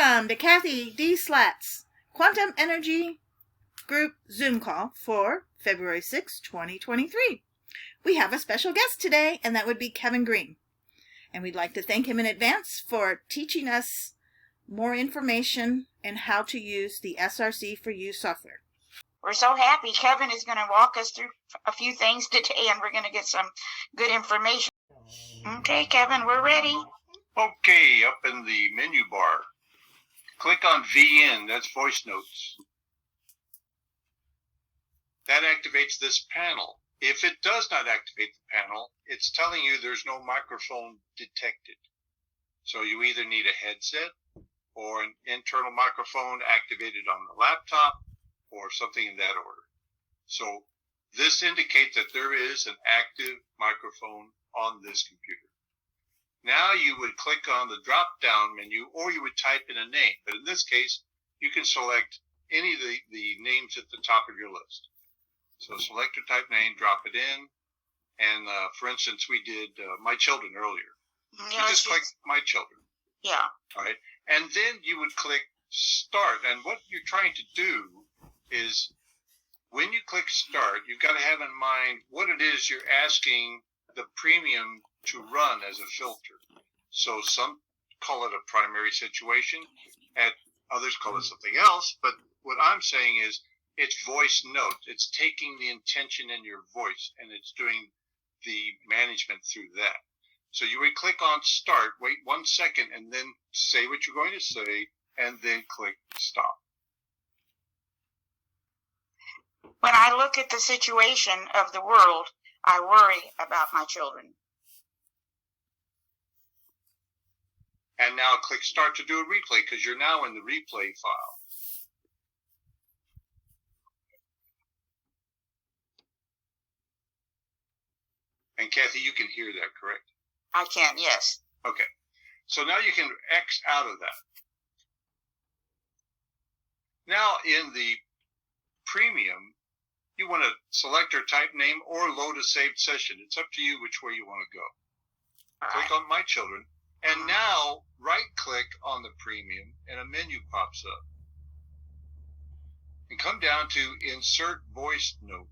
Welcome to Cathy D. Slat's Quantum Energy Group Zoom call for February 6, 2023. We have a special guest today, and that would be Kevin Green. And we'd like to thank him in advance for teaching us more information and how to use the SRC4You software. We're so happy Kevin is going to walk us through a few things today, and we're going to get some good information. Okay, Kevin, we're ready. Okay, up in the menu bar, click on VN, that's voice notes. That activates this panel. If it does not activate the panel, it's telling you there's no microphone detected. So you either need a headset or an internal microphone activated on the laptop or something in that order. So this indicates that there is an active microphone on this computer. Now you would click on the drop-down menu, or you would type in a name. But in this case, you can select any of the names at the top of your list. So select your type name, drop it in, and for instance, we did my children earlier. You just click my children. Yeah. All right. And then you would click start. And what you're trying to do is when you click start, you've got to have in mind what it is you're asking the premium to run as a filter. So some call it a primary situation, and others call it something else. But what I'm saying is it's voice note. It's taking the intention in your voice, and it's doing the management through that. So you would click on start, wait 1 second, and then say what you're going to say, and then click stop. When I look at the situation of the world, I worry about my children. And now click start to do a replay, because you're now in the replay file. And Cathy, you can hear that, correct? I can, yes. Okay. So now you can X out of that. Now in the premium, you want to select your type name or load a saved session. It's up to you which way you want to go. Click on My Children. And now right-click on the premium and a menu pops up. And come down to Insert Voice Note.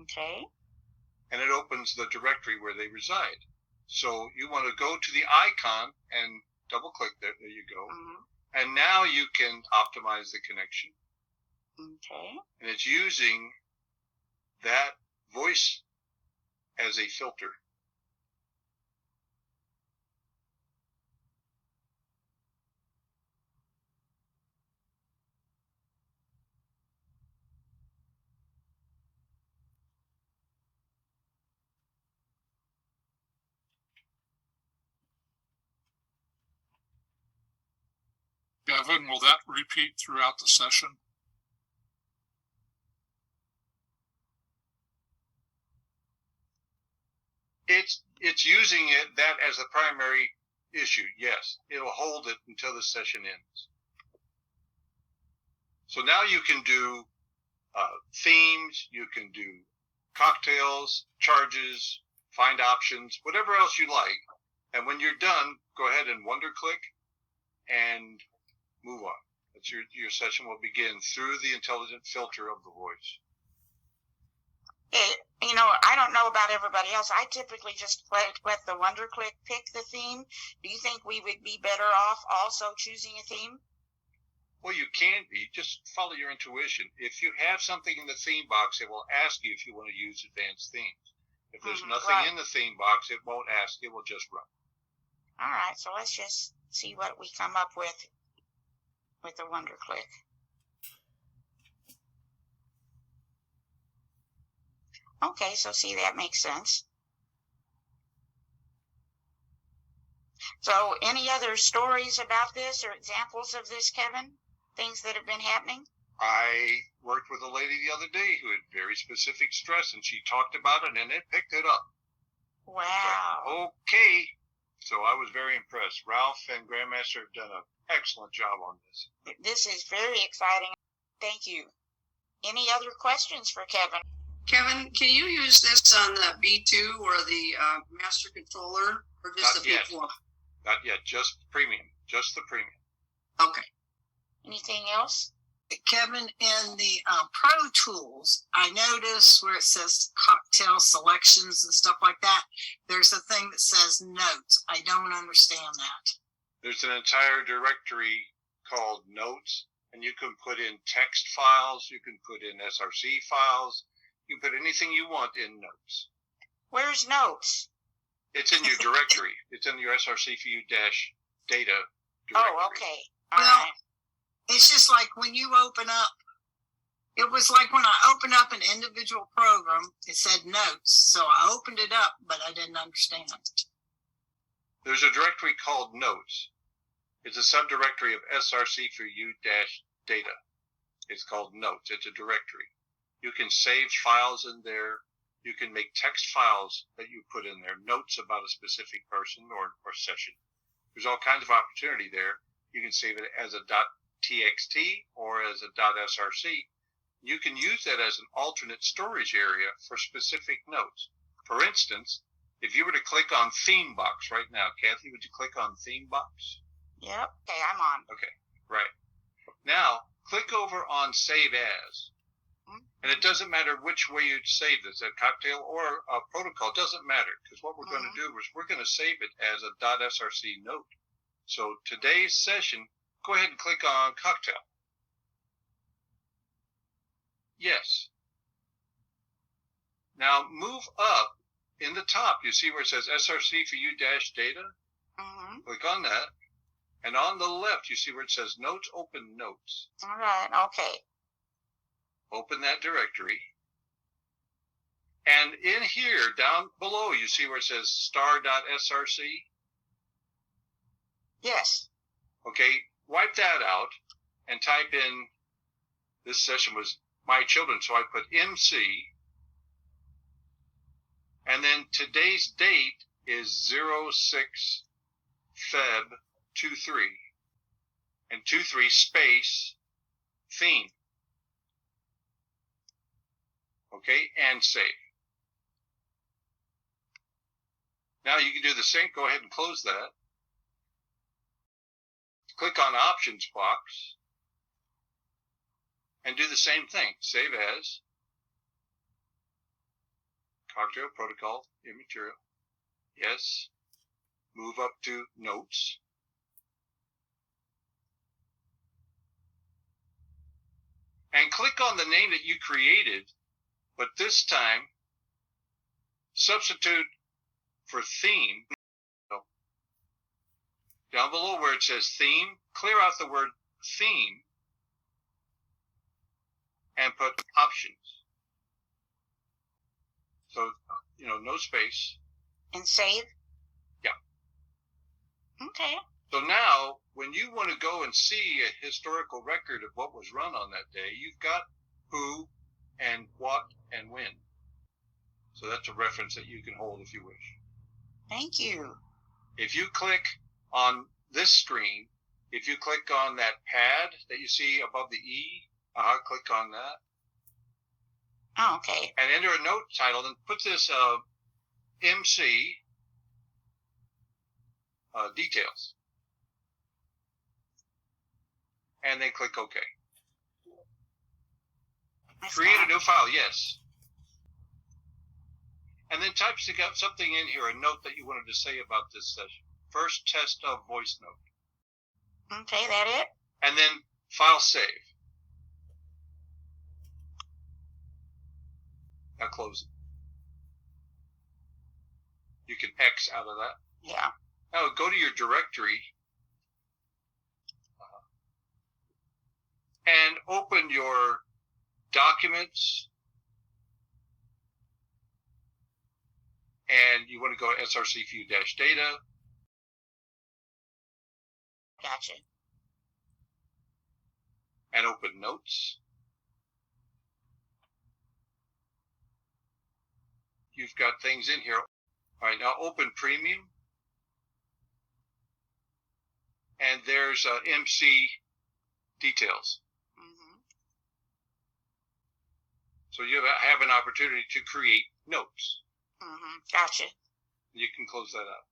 Okay. And it opens the directory where they reside. So you want to go to the icon and double-click there. There you go. Mm-hmm. And now you can optimize the connection. Okay. And it's using that voice as a filter. Kevin, will that repeat throughout the session? It's using that as a primary issue, yes. It'll hold it until the session ends. So now you can do themes, you can do cocktails, charges, find options, whatever else you like. And when you're done, go ahead and wonder-click and move on. That's your session will begin through the intelligent filter of the voice. I don't know about everybody else. I typically just let the wonder click pick the theme. Do you think we would be better off also choosing a theme? Well, you can be. Just follow your intuition. If you have something in the theme box, it will ask you if you want to use advanced themes. If there's nothing in the theme box, it won't ask. It will just run. All right, so let's just see what we come up with the wonder click. Okay, so see, that makes sense. So any other stories about this or examples of this, Kevin? Things that have been happening? I worked with a lady the other day who had very specific stress, and she talked about it, and it picked it up. Wow. Okay. So I was very impressed. Ralph and Grandmaster have done an excellent job on this. This is very exciting. Thank you. Any other questions for Kevin? Kevin, can you use this on the B2 or the master controller, or just the B4? Not yet, just premium, just the premium. Okay. Anything else? Kevin, in the Pro Tools, I notice where it says cocktail selections and stuff like that, there's a thing that says notes. I don't understand that. There's an entire directory called Notes, and you can put in text files, you can put in SRC files, you can put anything you want in Notes. Where's Notes? It's in your directory. It's in your SRC4You data directory. Oh, okay. All Well, right. it's just like when you open up, it was like when I opened up an individual program, it said notes. So I opened it up, but I didn't understand it. There's a directory called Notes. It's a subdirectory of SRC4You data. It's called Notes. It's a directory. You can save files in there. You can make text files that you put in there, notes about a specific person or session. There's all kinds of opportunity there. You can save it as a .txt or as a .src. You can use that as an alternate storage area for specific notes. For instance, if you were to click on Theme Box right now, Cathy, would you click on Theme Box? Yep. Okay, I'm on. Okay, right. Now, click over on Save As. And it doesn't matter which way you save this, a cocktail or a protocol, doesn't matter, because what we're going to do is we're going to save it as a .src note. So today's session, go ahead and click on cocktail. Yes. Now move up in the top. You see where it says SRC4You data? Mm-hmm. Click on that. And on the left, you see where it says Notes, Open Notes. All right. Okay. Open that directory. And in here, down below, you see where it says star.src? Yes. Okay, wipe that out and type in, this session was my children, so I put MC. And then today's date is 06 Feb 23. And 23 space theme. Okay, and save. Now you can do the same. Go ahead and close that. Click on Options box and do the same thing. Save as. Cocktail, protocol, immaterial. Yes. Move up to Notes. And click on the name that you created. But this time, substitute for theme. Down below where it says theme, clear out the word theme and put options. So, no space. And save? Yeah. Okay. So now, when you want to go and see a historical record of what was run on that day, you've got who and what and when. So that's a reference that you can hold if you wish. Thank you. If you click on this screen, if you click on that pad that you see above the E, click on that. Oh, okay. And enter a note title and put this MC details. And then click OK. Create a new file, yes. And then type something in here, a note that you wanted to say about this session. First test of voice note. Okay, that it? And then file save. Now close it. You can X out of that. Yeah. Now go to your directory and open your documents. And you want to go to SRC4You data. Gotcha. And open notes. You've got things in here. All right, now open premium. And there's MC details. Mm-hmm. So you have an opportunity to create notes. Mm-hmm. Gotcha. You can close that out.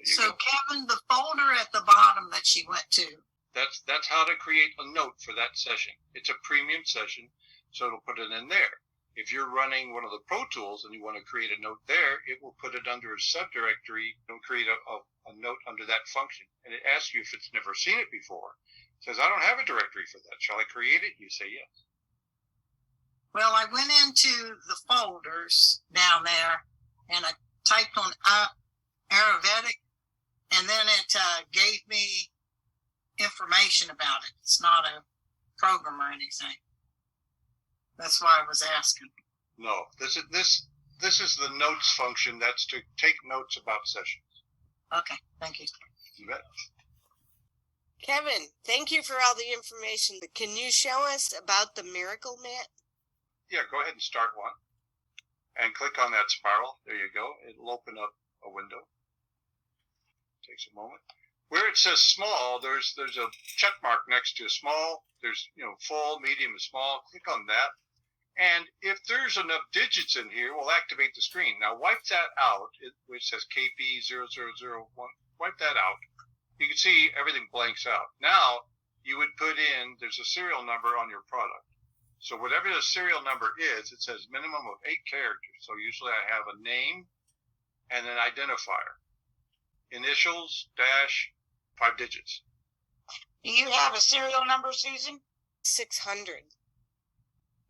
So Kevin, the folder at the bottom that she went to. That's how to create a note for that session. It's a premium session, so it'll put it in there. If you're running one of the Pro Tools and you want to create a note there, it will put it under a subdirectory and create a note under that function. And it asks you if it's never seen it before. It says, I don't have a directory for that. Shall I create it? You say yes. Well, I went into the folders down there and I typed on Ayurvedic, and then it gave me information about it. It's not a program or anything. That's why I was asking. No, this is the notes function. That's to take notes about sessions. Okay, thank you. You bet. Kevin, thank you for all the information. Can you show us about the miracle mat? Yeah, go ahead and start one. And click on that spiral. There you go. It'll open up a window. Takes a moment. Where it says small, there's a check mark next to small. There's, full, medium, and small. Click on that. And if there's enough digits in here, we'll activate the screen. Now wipe that out, which says KP0001. Wipe that out. You can see everything blanks out. Now you would put in, there's a serial number on your product. So whatever the serial number is, it says minimum of 8 characters. So usually I have a name and an identifier. Initials, dash, 5 digits. Do you have a serial number, Susan? 600.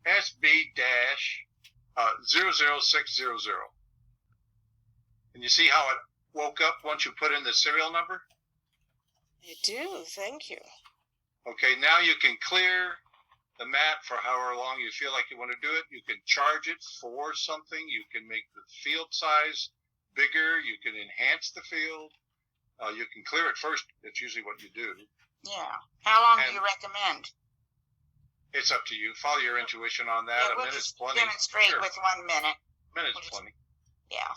SB-00600. And you see how it woke up once you put in the serial number? I do, thank you. Okay, now you can clear the mat for however long you feel like you want to do it. You can charge it for something. You can make the field size bigger. You can enhance the field. You can clear it first. That's usually what you do. Yeah. How long do you recommend? It's up to you. Follow your intuition on that. Yeah, we'll minute's just plenty. demonstrate Sure. with 1 minute. Minute's plenty. Yeah.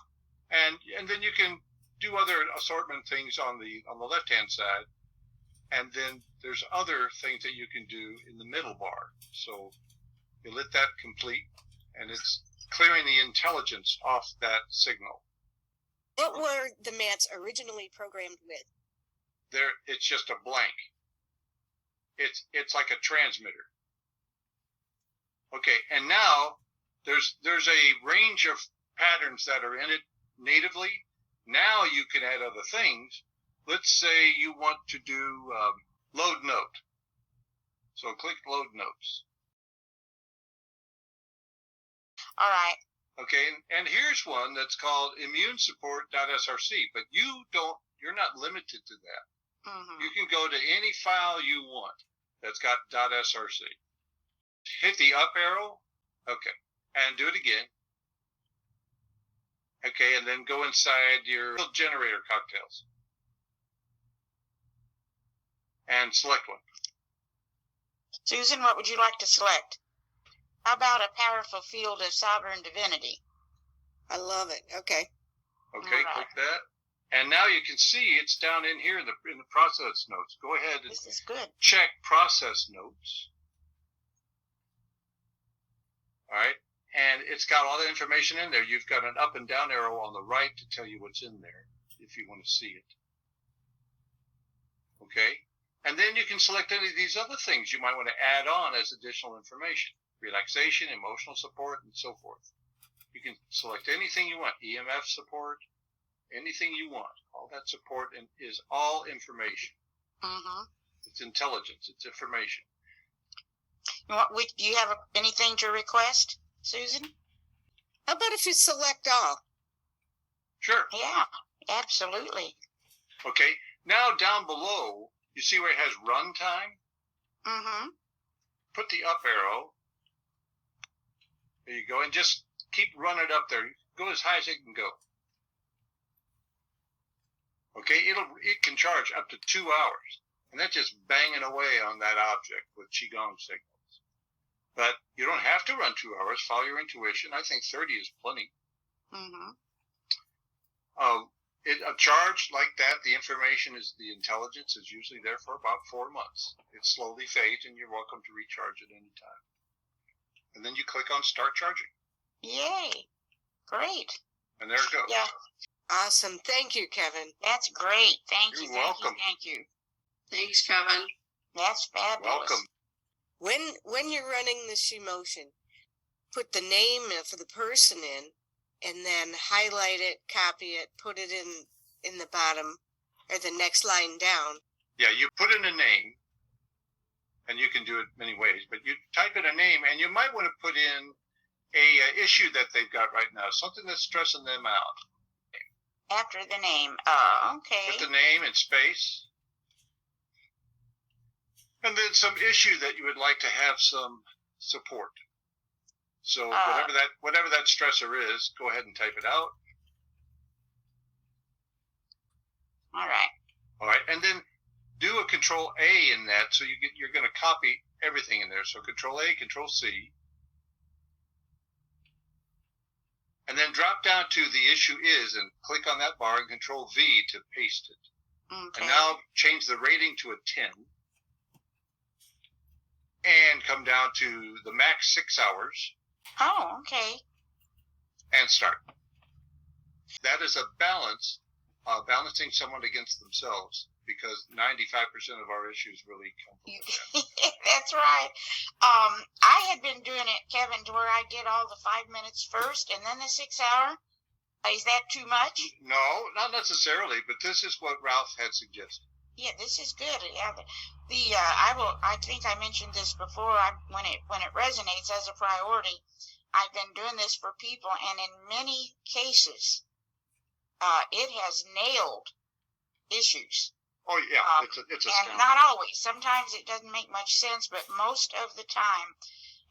And then you can do other assortment things on the left hand side, and then there's other things that you can do in the middle bar. So you let that complete, and it's clearing the intelligence off that signal. What were the mats originally programmed with? It's just a blank. It's like a transmitter. Okay, and now there's a range of patterns that are in it natively. Now you can add other things. Let's say you want to do load note. So click load notes. All right. Okay, and here's one that's called immune support.src, but you're not limited to that. Mm-hmm. You can go to any file you want that's got .src. Hit the up arrow, okay, and do it again. Okay, and then go inside your generator cocktails. And select one. Susan, what would you like to select? How about a powerful field of sovereign divinity? I love it. Okay. Okay, All right. click that. And now you can see it's down in here in the process notes. Go ahead and This is good. check process notes. All right. And it's got all the information in there. You've got an up and down arrow on the right to tell you what's in there if you want to see it. Okay. And then you can select any of these other things you might want to add on as additional information. Relaxation, emotional support, and so forth. You can select anything you want. EMF support, anything you want. All that support is all information. Mm-hmm. It's intelligence. It's information. Do you have anything to request, Susan? How about if you select all? Sure. Yeah, absolutely. Okay. Now down below, you see where it has run time? Mm-hmm. Put the up arrow. There you go. And just keep running it up there. Go as high as it can go. Okay. It can charge up to 2 hours. And that's just banging away on that object with QiGong signals. But you don't have to run 2 hours. Follow your intuition. I think 30 is plenty. Mm-hmm. A charge like that, the information is the intelligence is usually there for about 4 months. It slowly fades, and you're welcome to recharge at any time. And then you click on Start Charging. Yay. Great. And there it goes. Yeah. Awesome. Thank you, Kevin. That's great. Thank you. You're Thank welcome. you. Thank you. Thanks, Kevin. That's fabulous. Welcome. When you're running the She motion, put the name of the person in, and then highlight it, copy it, put it in the bottom or the next line down. Yeah, you put in a name, and you can do it many ways, but you type in a name, and you might want to put in a issue that they've got right now, something that's stressing them out. After the name. Okay. Put the name in space. And then some issue that you would like to have some support. So whatever that stressor is, go ahead and type it out. All right. All right, and then do a Control A in that, so you're going to copy everything in there. So Control A, Control C, and then drop down to the issue is, and click on that bar and Control V to paste it. Okay. And now change the rating to a 10, and come down to the max 6 hours. Oh, okay. And start. That is a balance, balancing someone against themselves, because 95% of our issues really come from them. That's right. I had been doing it, Kevin, to where I did all the 5 minutes first and then the 6 hour. Is that too much? No, not necessarily, but this is what Ralph had suggested. Yeah, this is good. Yeah, I think I mentioned this before. When it resonates as a priority, I've been doing this for people, and in many cases, it has nailed issues. Oh yeah, it's a and not always. Sometimes it doesn't make much sense, but most of the time,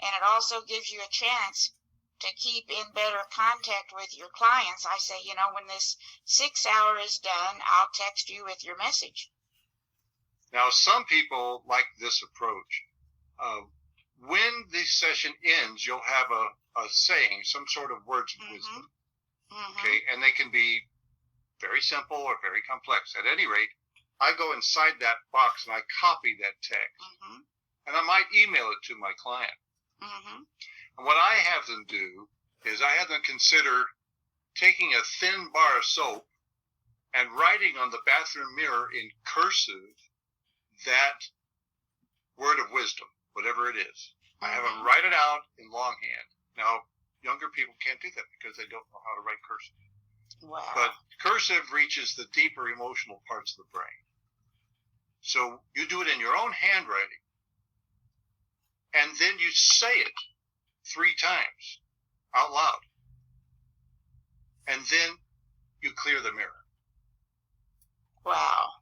and it also gives you a chance to keep in better contact with your clients. I say, when this 6 hour is done, I'll text you with your message. Now, some people like this approach. When the session ends, you'll have a saying, some sort of words of wisdom. Okay, and they can be very simple or very complex. At any rate, I go inside that box and I copy that text, and I might email it to my client. And what I have them do is I have them consider taking a thin bar of soap and writing on the bathroom mirror in cursive that word of wisdom, whatever it is. I have them write it out in longhand. Now, younger people can't do that because they don't know how to write cursive. Wow. But cursive reaches the deeper emotional parts of the brain. So you do it in your own handwriting, and then you say it 3 times out loud. And then you clear the mirror. Wow.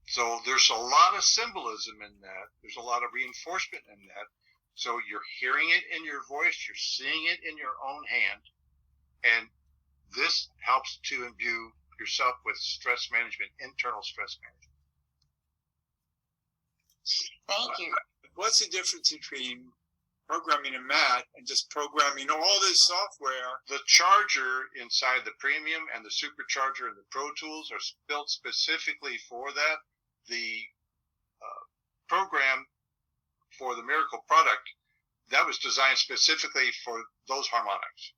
So there's a lot of symbolism in that. There's a lot of reinforcement in that. So you're hearing it in your voice. You're seeing it in your own hand. And this helps to imbue yourself with stress management, internal stress management. Thank you. What's the difference between programming a mat and just programming all this software? The charger inside the Premium and the Supercharger and the Pro Tools are built specifically for that. The program for the Miracle product, that was designed specifically for those harmonics.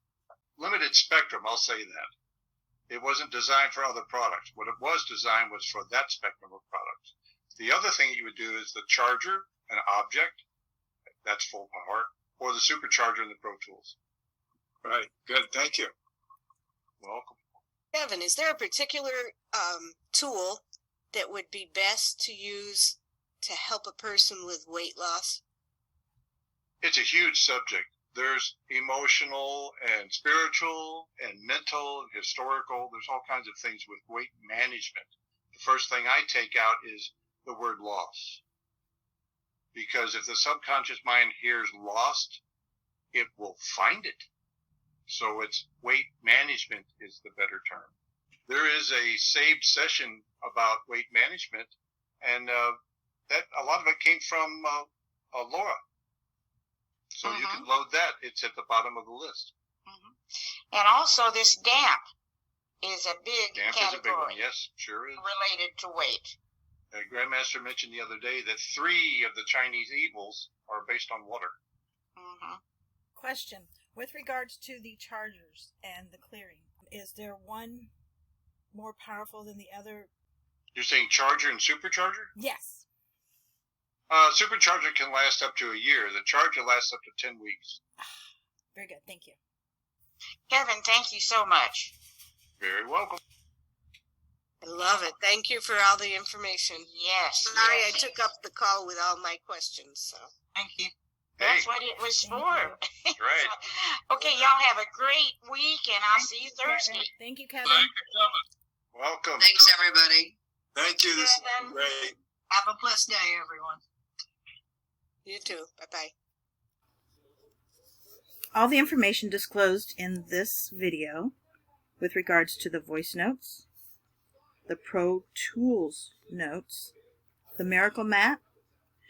Limited spectrum, I'll say that. It wasn't designed for other products. What it was designed was for that spectrum of products. The other thing you would do is the charger, an object, that's full power, or the Supercharger and the Pro Tools. Right. Good. Thank you. Welcome. Kevin, is there a particular tool that would be best to use to help a person with weight loss? It's a huge subject. There's emotional and spiritual and mental and historical. There's all kinds of things with weight management. The first thing I take out is the word loss. Because if the subconscious mind hears lost, it will find it. So it's weight management is the better term. There is a saved session about weight management, and that a lot of it came from Laura. So you can load that. It's at the bottom of the list. And also this damp is a big Damp category. is a big one. Yes, sure is. Related to weight. Grandmaster mentioned the other day that 3 of the Chinese evils are based on water. Question. With regards to the chargers and the clearing, is there one more powerful than the other? You're saying charger and supercharger? Yes. Supercharger can last up to a year. The charger lasts up to 10 weeks. Very good. Thank you. Kevin, thank you so much. Very welcome. I love it. Thank you for all the information. Yes. Sorry yes. I took up the call with all my questions. So Thank you. That's what it was Thank for. Right. Okay, y'all have a great week, and I'll see you Thursday. Thank you, Kevin. Thank you, Kevin. Welcome. thanks, everybody. Thank you. This has been great. Have a blessed day, everyone. You too. Bye-bye. All the information disclosed in this video with regards to the voice notes, the Pro Tools notes, the Miracle Mat,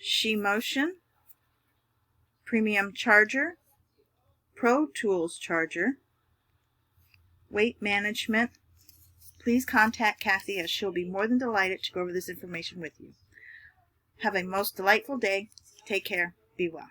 She Motion, Premium Charger, Pro Tools Charger, weight management, please contact Cathy as she'll be more than delighted to go over this information with you. Have a most delightful day. Take care. Be well.